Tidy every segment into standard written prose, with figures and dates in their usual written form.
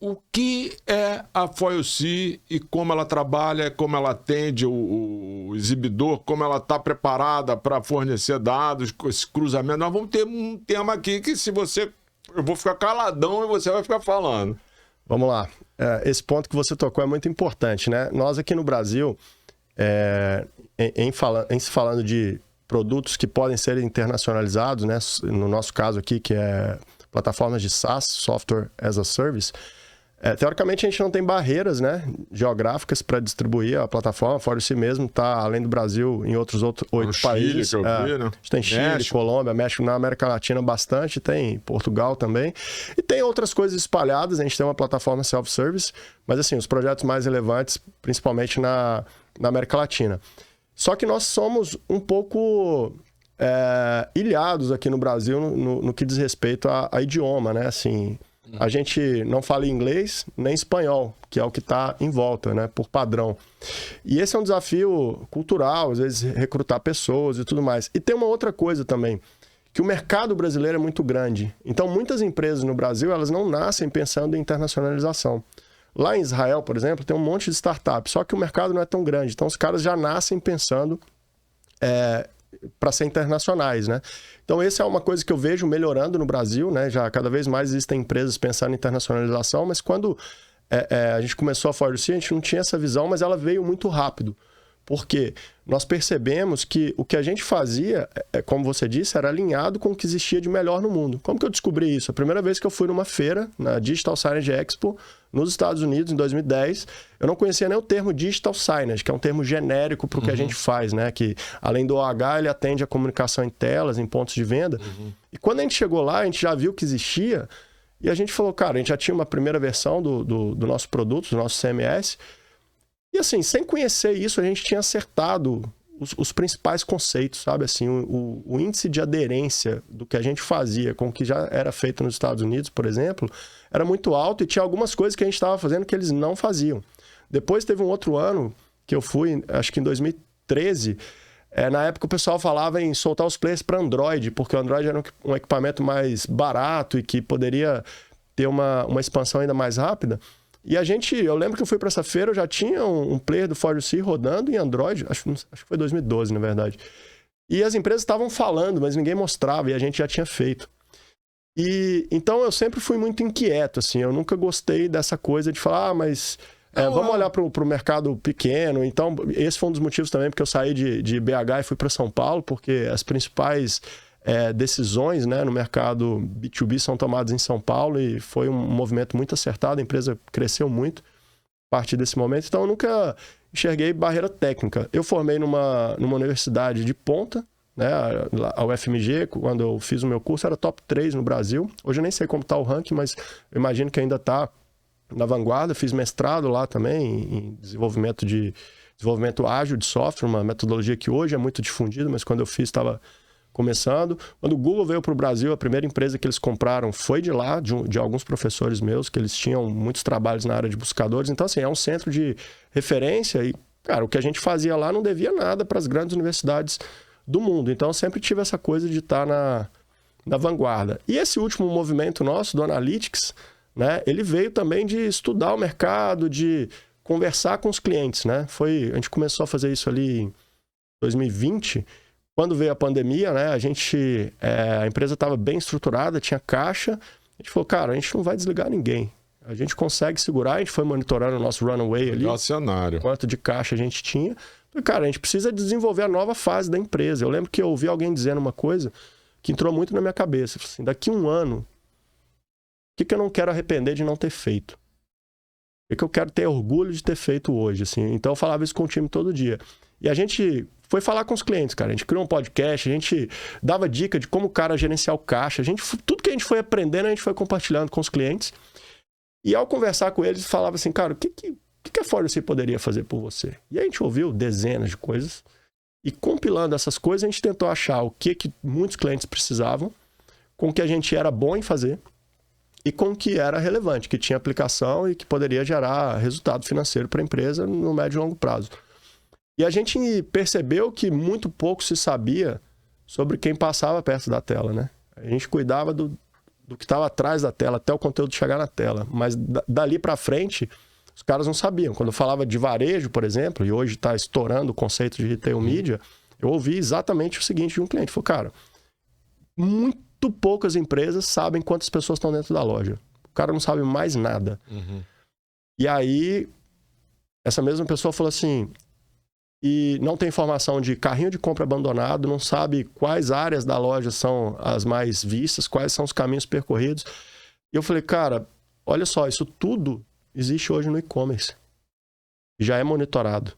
O que é a FOIL-C e como ela trabalha, como ela atende o exibidor, como ela está preparada para fornecer dados, com esse cruzamento? Nós vamos ter um tema aqui que se você... Eu vou ficar caladão e você vai ficar falando. Vamos lá. Esse ponto que você tocou é muito importante, né? Nós aqui no Brasil, em se falando de produtos que podem ser internacionalizados, né? No nosso caso aqui, que é plataformas de SaaS, Software as a Service, teoricamente a gente não tem barreiras, né, geográficas para distribuir a plataforma. A FOIL-C mesmo está, além do Brasil, em outros 8 países. Chile, que eu vi, né? A gente tem Chile, México. Colômbia, México, na América Latina bastante, tem Portugal também. E tem outras coisas espalhadas, a gente tem uma plataforma self-service, mas assim, os projetos mais relevantes, principalmente na América Latina. Só que nós somos um pouco ilhados aqui no Brasil no que diz respeito a idioma, né, assim... A gente não fala inglês nem espanhol, que é o que está em volta, né, por padrão. E esse é um desafio cultural, às vezes recrutar pessoas e tudo mais. E tem uma outra coisa também, que o mercado brasileiro é muito grande. Então, muitas empresas no Brasil, elas não nascem pensando em internacionalização. Lá em Israel, por exemplo, tem um monte de startups, só que o mercado não é tão grande. Então, os caras já nascem pensando para ser internacionais, né? Então, essa é uma coisa que eu vejo melhorando no Brasil, né? Já cada vez mais existem empresas pensando em internacionalização, mas quando a gente começou a FOIL-C, a gente não tinha essa visão, mas ela veio muito rápido. Porque nós percebemos que o que a gente fazia, como você disse, era alinhado com o que existia de melhor no mundo. Como que eu descobri isso? A primeira vez que eu fui numa feira, na Digital Signage Expo, nos Estados Unidos, em 2010, eu não conhecia nem o termo Digital Signage, que é um termo genérico para o que a gente faz, né? Que além do OH, ele atende a comunicação em telas, em pontos de venda. E quando a gente chegou lá, a gente já viu que existia, e a gente falou, cara, a gente já tinha uma primeira versão do nosso produto, do nosso CMS, e assim, sem conhecer isso, a gente tinha acertado os principais conceitos, sabe? Assim, o índice de aderência do que a gente fazia com o que já era feito nos Estados Unidos, por exemplo, era muito alto e tinha algumas coisas que a gente estava fazendo que eles não faziam. Depois teve um outro ano que eu fui, acho que em 2013, na época o pessoal falava em soltar os players para Android, porque o Android era um equipamento mais barato e que poderia ter uma expansão ainda mais rápida. E eu lembro que eu fui para essa feira, eu já tinha um player do FOIL-C rodando em Android, acho que foi 2012, na verdade. E as empresas estavam falando, mas ninguém mostrava, e a gente já tinha feito. E então eu sempre fui muito inquieto, assim, eu nunca gostei dessa coisa de falar, mas vamos olhar para o mercado pequeno. Então, esse foi um dos motivos também porque eu saí de BH e fui para São Paulo, porque as principais decisões, né, no mercado B2B são tomadas em São Paulo e foi um movimento muito acertado, a empresa cresceu muito a partir desse momento, então eu nunca enxerguei barreira técnica. Eu formei numa universidade de ponta, né, a UFMG, quando eu fiz o meu curso, era top 3 no Brasil. Hoje eu nem sei como está o ranking, mas eu imagino que ainda está na vanguarda. Fiz mestrado lá também em desenvolvimento ágil de software, uma metodologia que hoje é muito difundida, mas quando eu fiz estava começando. Quando o Google veio para o Brasil, a primeira empresa que eles compraram foi de lá, de alguns professores meus, que eles tinham muitos trabalhos na área de buscadores. Então, assim, é um centro de referência e, cara, o que a gente fazia lá não devia nada para as grandes universidades do mundo. Então, eu sempre tive essa coisa de estar na vanguarda. E esse último movimento nosso, do Analytics, né, ele veio também de estudar o mercado, de conversar com os clientes, né? A gente começou a fazer isso ali em 2020. Quando veio a pandemia, né, a empresa estava bem estruturada, tinha caixa. A gente falou, cara, a gente não vai desligar ninguém. A gente consegue segurar, a gente foi monitorando o nosso runway ali. Cenário. Quanto de caixa a gente tinha. E, cara, a gente precisa desenvolver a nova fase da empresa. Eu lembro que eu ouvi alguém dizendo uma coisa que entrou muito na minha cabeça. Assim, daqui a um ano, o que eu não quero arrepender de não ter feito? O que eu quero ter orgulho de ter feito hoje? Assim? Então eu falava isso com o time todo dia. E a gente foi falar com os clientes, cara. A gente criou um podcast, a gente dava dica de como o cara gerenciar o caixa. Tudo que a gente foi aprendendo, a gente foi compartilhando com os clientes. E ao conversar com eles, falava assim, cara, o que a FOIL-C poderia fazer por você? E a gente ouviu dezenas de coisas. E compilando essas coisas, a gente tentou achar o que muitos clientes precisavam, com o que a gente era bom em fazer e com o que era relevante, que tinha aplicação e que poderia gerar resultado financeiro para a empresa no médio e longo prazo. E a gente percebeu que muito pouco se sabia sobre quem passava perto da tela, né? A gente cuidava do que estava atrás da tela, até o conteúdo chegar na tela. Mas dali para frente, os caras não sabiam. Quando eu falava de varejo, por exemplo, e hoje está estourando o conceito de retail media, eu ouvi exatamente o seguinte de um cliente. Falei, cara, muito poucas empresas sabem quantas pessoas estão dentro da loja. O cara não sabe mais nada. E aí, essa mesma pessoa falou assim, e não tem informação de carrinho de compra abandonado, não sabe quais áreas da loja são as mais vistas, quais são os caminhos percorridos. E eu falei, cara, olha só, isso tudo existe hoje no e-commerce. Já é monitorado.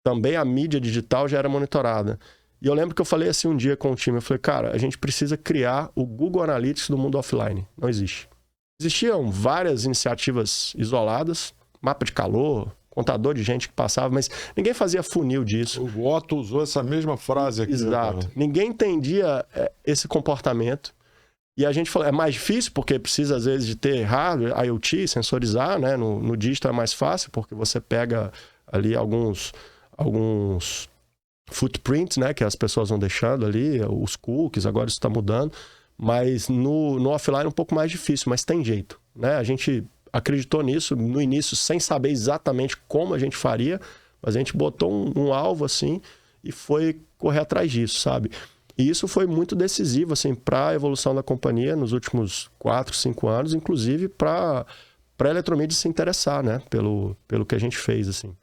Também a mídia digital já era monitorada. E eu lembro que eu falei assim um dia com o time, eu falei, cara, a gente precisa criar o Google Analytics do mundo offline. Não existe. Existiam várias iniciativas isoladas, mapa de calor, contador de gente que passava, mas ninguém fazia funil disso. O Otto usou essa mesma frase aqui. Exato. Ninguém entendia esse comportamento. E a gente falou, é mais difícil porque precisa às vezes de ter hardware, IoT, sensorizar, né? No digital é mais fácil porque você pega ali alguns footprints, né? Que as pessoas vão deixando ali, os cookies, agora isso está mudando. Mas no offline é um pouco mais difícil, mas tem jeito, né? A gente acreditou nisso no início sem saber exatamente como a gente faria, mas a gente botou um alvo assim e foi correr atrás disso, sabe? E isso foi muito decisivo assim, para a evolução da companhia nos últimos 4, 5 anos, inclusive para a Eletromidia se interessar, né? Pelo que a gente fez, assim.